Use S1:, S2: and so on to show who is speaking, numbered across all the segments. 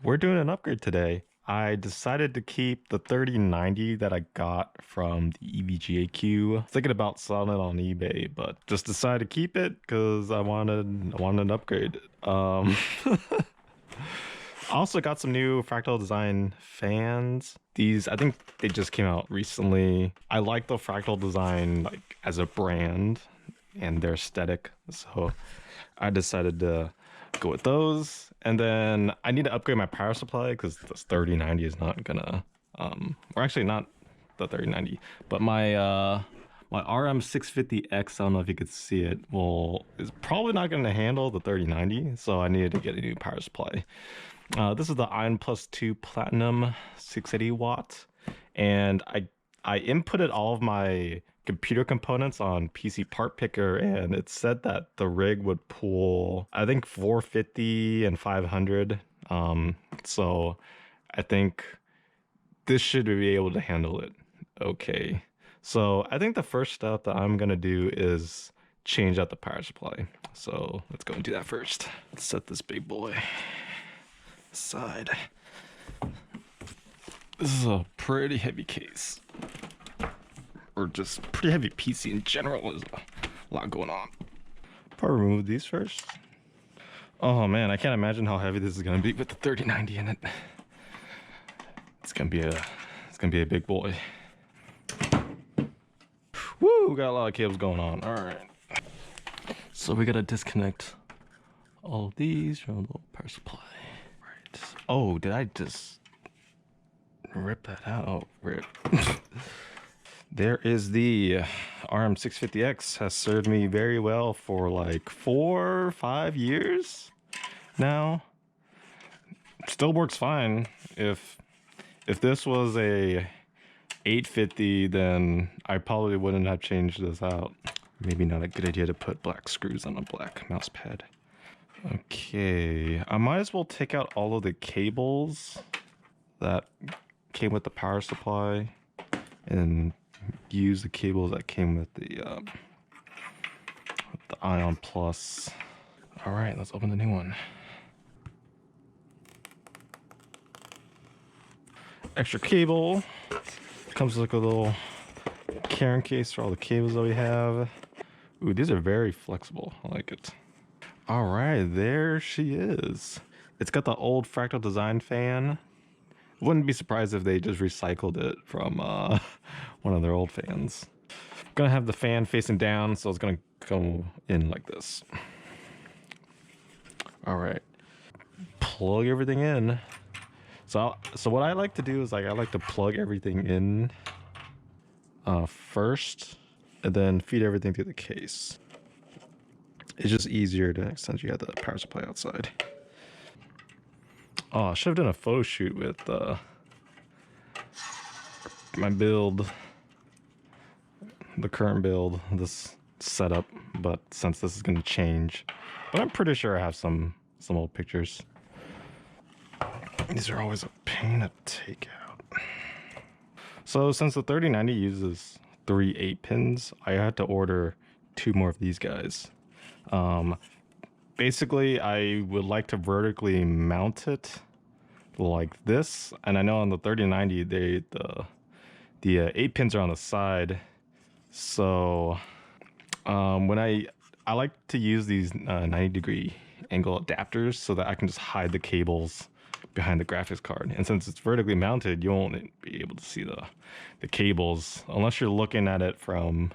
S1: We're doing an upgrade today. I decided to keep the 3090 that I got from the EVGA queue. Thinking about selling it on eBay, but just decided to keep it because I wanted an upgrade. I also got some new Fractal Design fans. These, I think they just came out recently. I like the Fractal Design like as a brand and their aesthetic, so I decided to go with those. And then I need to upgrade my power supply because this 3090 is not gonna or actually not the 3090, but my RM650X, I don't know if you could see it, is probably not gonna handle the 3090, so I needed to get a new power supply. This is the Ion Plus 2 Platinum 680 watt, and I inputted all of my computer components on PC Part Picker, and it said that the rig would pull, I think, 450 and 500. So I think this should be able to handle it okay. So I think the first step that I'm gonna do is change out the power supply. So let's go and do that first. Let's set this big boy aside. This is a pretty heavy case, or just pretty heavy PC in general. There's a lot going on. Probably remove these first. Oh man, I can't imagine how heavy this is gonna be with the 3090 in it. It's gonna be a big boy. Woo, got a lot of cables going on. All right. So we gotta disconnect all of these from the little power supply. Right. Oh, did I just rip that out? Oh, rip. There is the RM650X. Has served me very well for like 4 or 5 years now. Still works fine. If this was a 850, then I probably wouldn't have changed this out. Maybe not a good idea to put black screws on a black mouse pad. Okay, I might as well take out all of the cables that came with the power supply and use the cables that came with the Ion Plus. All right, let's open the new one. Extra cable. Comes with like a little carrying case for all the cables that we have. Ooh, these are very flexible. I like it. All right, there she is. It's got the old Fractal Design fan. Wouldn't be surprised if they just recycled it from one of their old fans. Gonna have the fan facing down, so it's gonna go in like this. All right, plug everything in. So what I like to do is I like to plug everything in first, and then feed everything through the case. It's just easier since you have the power supply outside. Oh, I should have done a photo shoot with my build, the current build, this setup, but since this is going to change, but I'm pretty sure I have some old pictures. These are always a pain to take out. So since the 3090 uses 3 8-pins, I had to order 2 more of these guys. Basically, I would like to vertically mount it like this, and I know on the 3090 the 8 pins are on the side, so when I like to use these 90-degree angle adapters so that I can just hide the cables behind the graphics card. And since it's vertically mounted, you won't be able to see the cables unless you're looking at it from,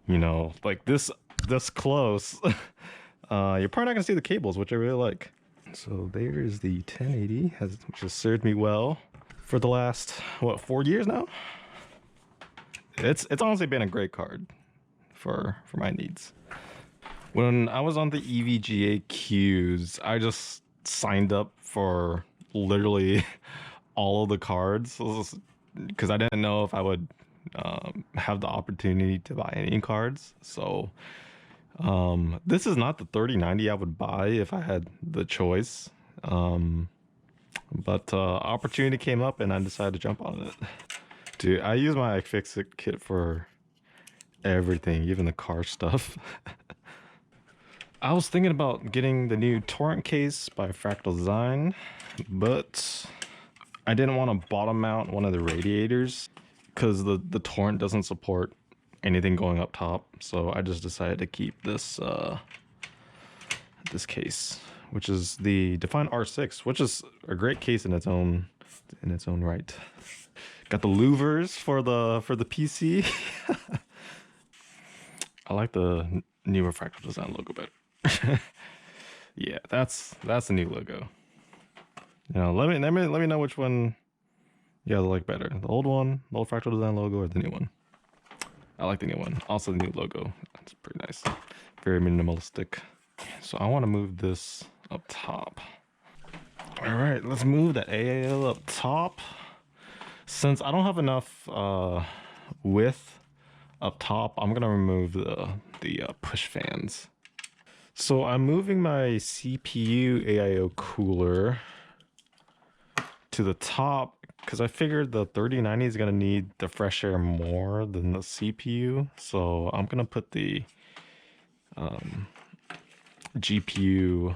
S1: you know, like this close. You're probably not gonna see the cables, which I really like. So there is the 1080, which has served me well for the last, what, 4 years now? It's honestly been a great card for my needs. When I was on the EVGA queues, I just signed up for literally all of the cards because I didn't know if I would have the opportunity to buy any cards. So this is not the 3090 I would buy if I had the choice, but opportunity came up and I decided to jump on it. Dude, I use my iFixit kit for everything, even the car stuff. I was thinking about getting the new torrent case by Fractal Design, but I didn't want to bottom mount one of the radiators because the torrent doesn't support anything going up top. So I just decided to keep this this case, which is the Define R6, which is a great case in its own right. Got the louvers for the PC. I like the newer Fractal Design logo better. Yeah, that's the new logo. You know, let me know which one you guys like better. The old one, the old Fractal Design logo, or the new one. I like the new one. Also the new logo. That's pretty nice. Very minimalistic. So I want to move this up top. All right, let's move the AIO up top. Since I don't have enough width up top, I'm gonna remove the push fans. So I'm moving my CPU AIO cooler to the top because I figured the 3090 is gonna need the fresh air more than the CPU. So I'm gonna put the GPU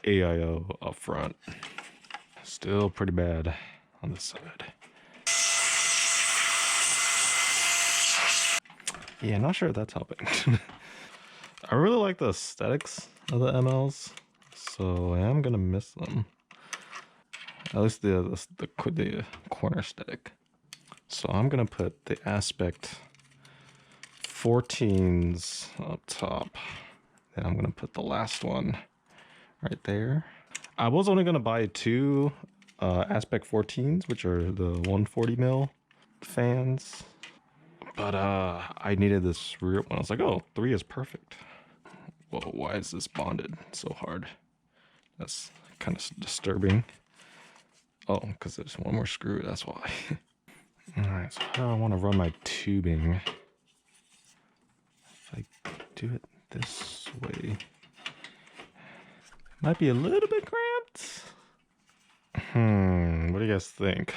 S1: AIO up front. Still pretty bad on this side. Yeah, not sure if that's helping. I really like the aesthetics of the MLs, so I am gonna miss them. At least the corner aesthetic. So I'm gonna put the aspect 14s up top. Then I'm gonna put the last one right there. I was only gonna buy two aspect 14s, which are the 140 mil fans. But I needed this rear one. I was like, oh, 3 is perfect. Whoa, why is this bonded so hard? That's kind of disturbing. Oh, because there's one more screw, that's why. Alright, so how do I want to run my tubing? If I do it this way. Might be a little bit cramped. What do you guys think?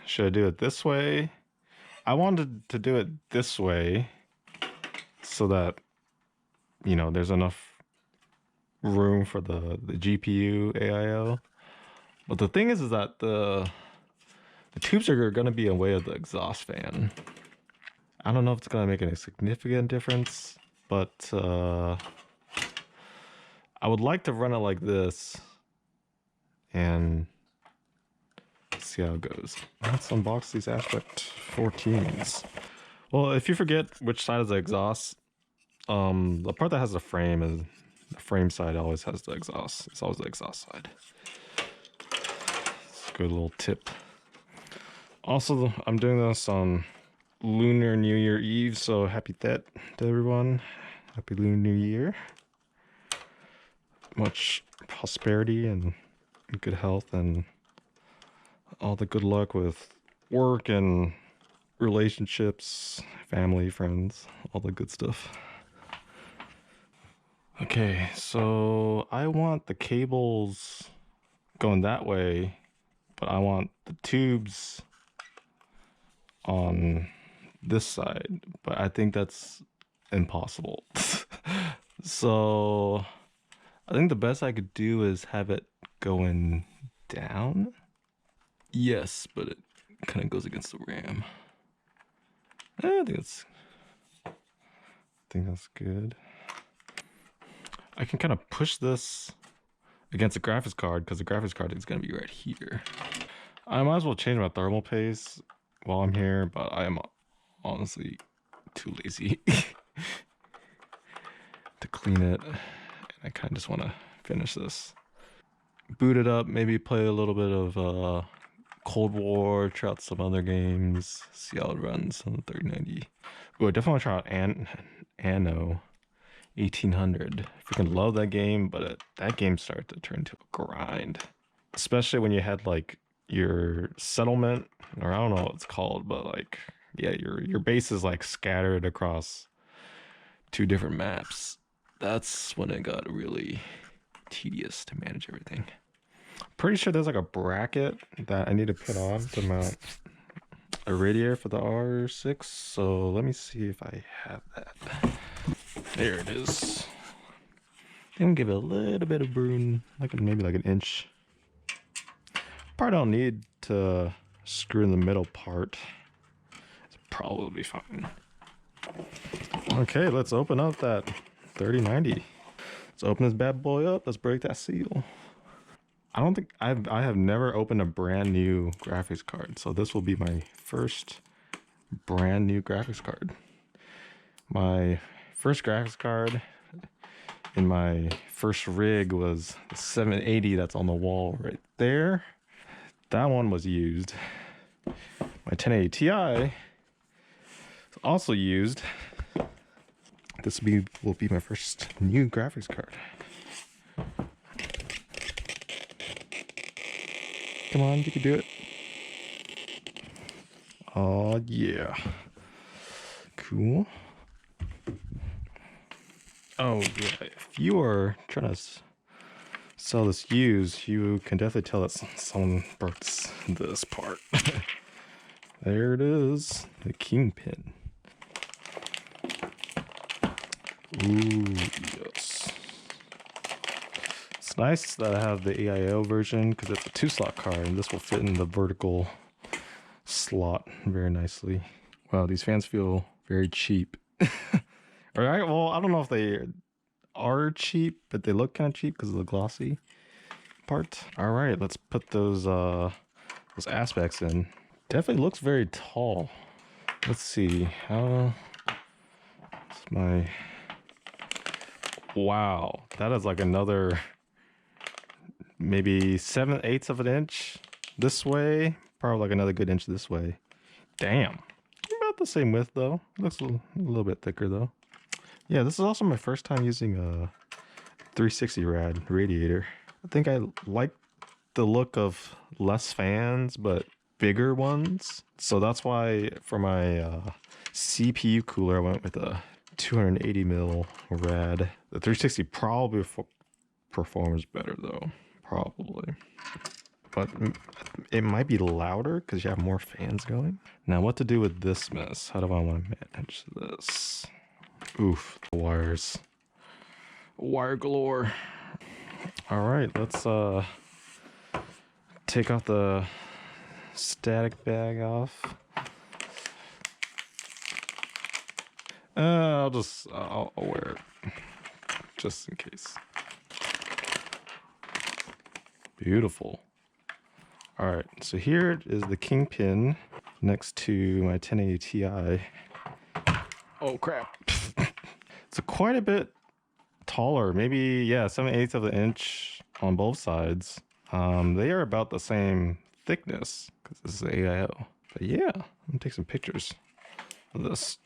S1: Should I do it this way? I wanted to do it this way so that, you know, there's enough room for the GPU AIO. But the thing is that the tubes are going to be away of the exhaust fan. I don't know if it's going to make any significant difference, but I would like to run it like this and see how it goes. Let's unbox these aspect 14s. Well, if you forget which side is the exhaust, the part that has the frame is the frame side always has the exhaust. It's always the exhaust side. It's a good little tip. Also, I'm doing this on Lunar New Year Eve, so happy that to everyone. Happy Lunar New Year. Much prosperity and good health and all the good luck with work and relationships, family, friends, all the good stuff. Okay, so I want the cables going that way, but I want the tubes on this side, but I think that's impossible. So I think the best I could do is have it going down. Yes, but it kind of goes against the RAM. I think that's good. I can kind of push this against the graphics card because the graphics card is going to be right here. I might as well change my thermal paste while I'm here, but I am honestly too lazy to clean it. And I kind of just want to finish this. Boot it up, maybe play a little bit of Cold War, try out some other games, see how it runs on the 3090. Ooh, I definitely want to try out Anno 1800. Freaking love that game, but that game started to turn into a grind. Especially when you had like your settlement, or I don't know what it's called, but like, yeah, your base is like scattered across 2 different maps. That's when it got really tedious to manage everything. Pretty sure there's like a bracket that I need to put on to mount a radiator for the R6. So let me see if I have that. There it is. And give it a little bit of burn, like maybe like an inch. Probably don't need to screw in the middle part. It's probably fine. Okay, let's open up that 3090. Let's open this bad boy up. Let's break that seal. I don't think I have never opened a brand new graphics card, so this will be my first brand new graphics card. My first graphics card in my first rig was the 780 that's on the wall right there. That one was used. My 1080 Ti is also used. This will be my first new graphics card. Come on, you can do it. Oh yeah. Cool. Oh yeah, if you are trying to sell this used, you can definitely tell that someone broke this part. There it is, the Kingpin. Ooh, yes. It's nice that I have the AIO version because it's a 2-slot card, and this will fit in the vertical slot very nicely. Wow, these fans feel very cheap. All right, well, I don't know if they are cheap, but they look kind of cheap because of the glossy part. All right, let's put those aspects in. Definitely looks very tall. Let's see how. It's my. Wow, that is like another maybe 7/8 of an inch this way. Probably like another good inch this way. Damn, about the same width though. Looks a little bit thicker though. Yeah, this is also my first time using a 360 rad radiator. I think I like the look of less fans, but bigger ones. So that's why for my CPU cooler, I went with a 280 mil rad. The 360 probably performs better though, probably. But it might be louder because you have more fans going. Now what to do with this mess? How do I want to manage this? Oof, the wires. Wire galore. All right, let's take off the static bag off. I'll wear it just in case. Beautiful. All right, so here is the Kingpin next to my 1080 Ti. Oh crap. It's quite a bit taller, maybe, yeah, 7/8 of an inch on both sides. They are about the same thickness because this is AIO. But yeah, I'm gonna take some pictures of this.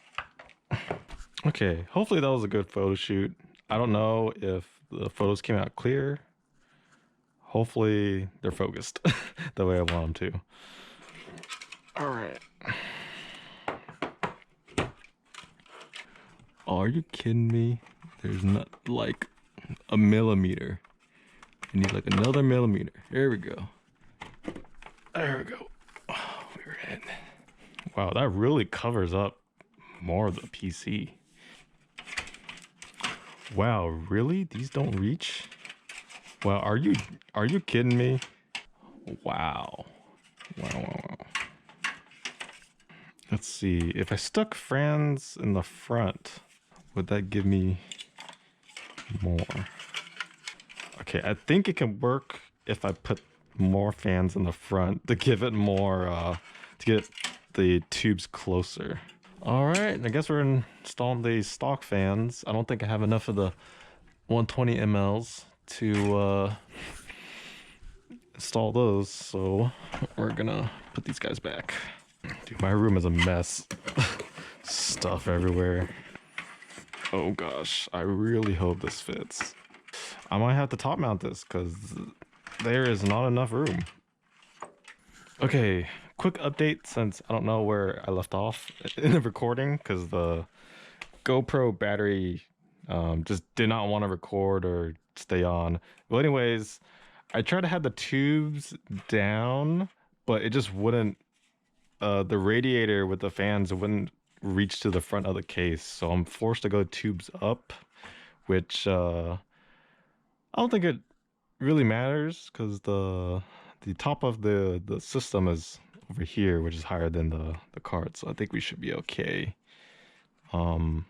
S1: Okay, hopefully that was a good photo shoot. I don't know if the photos came out clear. Hopefully they're focused the way I want them to. All right. Are you kidding me? There's not like a millimeter. I need like another millimeter. There we go. There we go. Oh, we're in. Wow, that really covers up more of the PC. Wow, really? These don't reach? Wow, are you kidding me? Wow. Wow. Let's see. If I stuck fans in the front, would that give me more? Okay, I think it can work if I put more fans in the front to give it more, to get the tubes closer. All right, I guess we're installing these stock fans. I don't think I have enough of the 120 mLs to install those, so we're gonna put these guys back. Dude, my room is a mess. Stuff everywhere. Oh gosh, I really hope this fits. I might have to top mount this because there is not enough room. Okay, quick update since I don't know where I left off in the recording because the GoPro battery just did not want to record or stay on. Well, anyways, I tried to have the tubes down, but it just wouldn't, the radiator with the fans wouldn't reach to the front of the case. So I'm forced to go tubes up, which I don't think it really matters because the top of the system is over here, which is higher than the card, so I think we should be okay. Um,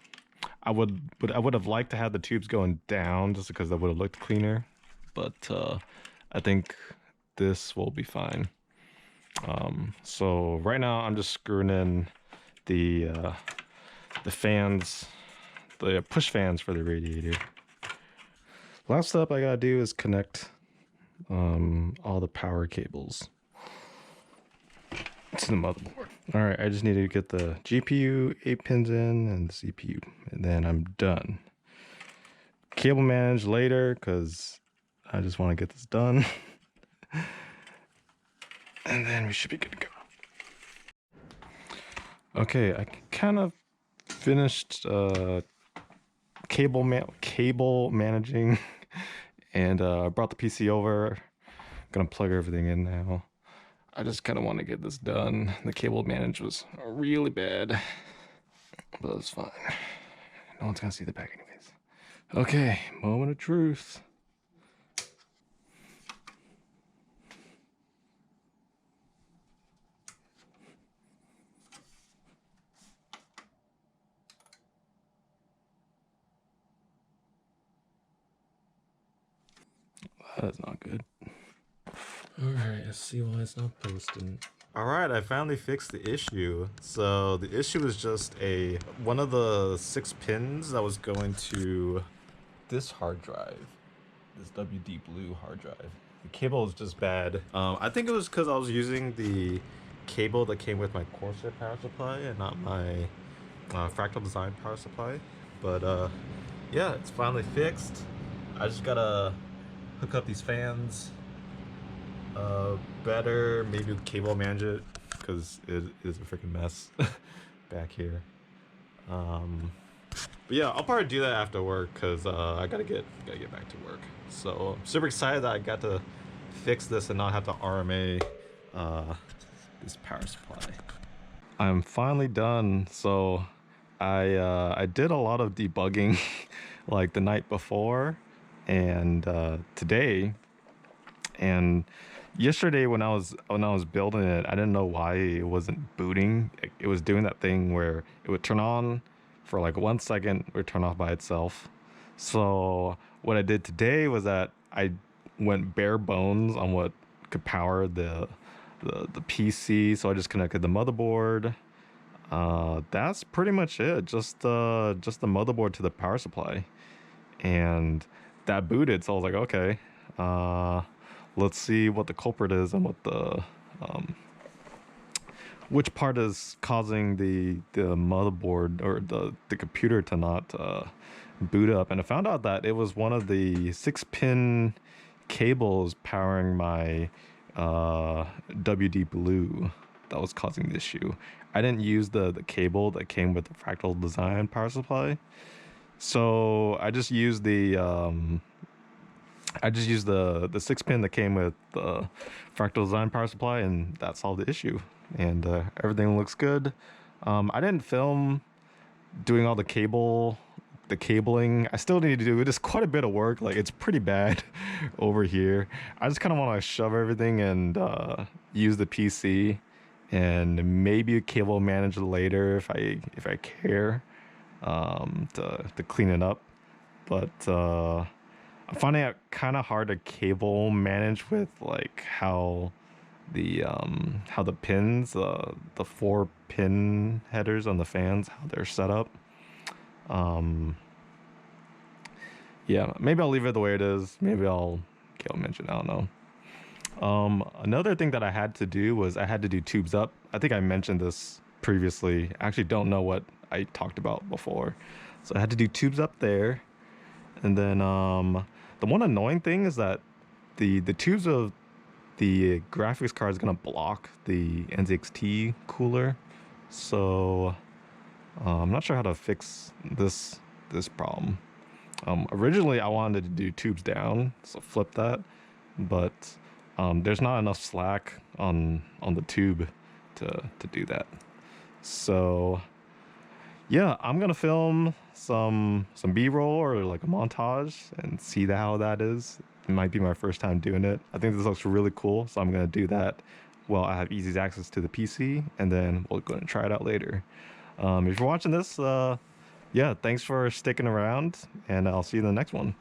S1: I would have liked to have the tubes going down just because that would have looked cleaner, but I think this will be fine. So right now I'm just screwing in the fans, the push fans for the radiator. Last step I gotta do is connect all the power cables to the motherboard. All right, I just need to get the GPU 8 pins in and the CPU, and then I'm done. Cable manage later because I just want to get this done. And then we should be good to go. Okay, I kind of finished cable managing, and I brought the PC over. Gonna plug everything in now. I just kind of want to get this done. The cable manage was really bad, but it's fine. No one's gonna see the back anyways. Okay, moment of truth. That's not good. Alright, let's see why it's not posting. Alright, I finally fixed the issue. So the issue is just one of the 6 pins that was going to this hard drive. This WD Blue hard drive. The cable is just bad. I think it was because I was using the cable that came with my Corsair power supply and not my Fractal Design power supply. But yeah, it's finally fixed. I just gotta hook up these fans better, maybe cable manage it because it is a freaking mess back here. But yeah, I'll probably do that after work because I gotta get back to work. So I'm super excited that I got to fix this and not have to RMA this power supply. I'm finally done. So I did a lot of debugging like the night before and today, and yesterday when I was building it, I didn't know why it wasn't booting. It was doing that thing where it would turn on for like 1 second, it would turn off by itself. So what I did today was that I went bare bones on what could power the PC. So I just connected the motherboard. That's pretty much it. Just the motherboard to the power supply, and that booted. So I was like, okay, let's see what the culprit is and what the which part is causing the motherboard or the computer to not boot up. And I found out that it was one of the 6-pin cables powering my WD Blue that was causing the issue. I didn't use the cable that came with the Fractal Design power supply, so I just used the 6-pin that came with the Fractal Design power supply, and that solved the issue. And everything looks good. I didn't film doing all the cabling. I still need to do it. It's quite a bit of work. Like, it's pretty bad over here. I just kind of want to shove everything and use the PC and maybe cable manage later if I care to clean it up. But I'm finding it kind of hard to cable manage with like how the pins, the 4-pin headers on the fans, how they're set up. Yeah, maybe I'll leave it the way it is. Maybe I'll cable manage it. I don't know. Another thing that I had to do was I had to do tubes up. I think I mentioned this previously. I actually don't know what I talked about before. So I had to do tubes up there. And then the one annoying thing is that the tubes of the graphics card is gonna block the NZXT cooler. So I'm not sure how to fix this problem. Originally I wanted to do tubes down, so flip that, but there's not enough slack on the tube to do that. So yeah, I'm gonna film some B-roll or like a montage and see how that is. It might be my first time doing it. I think this looks really cool, so I'm gonna do that while I have easy access to the PC, and then we'll go and try it out later. If you're watching this, yeah, thanks for sticking around, and I'll see you in the next one.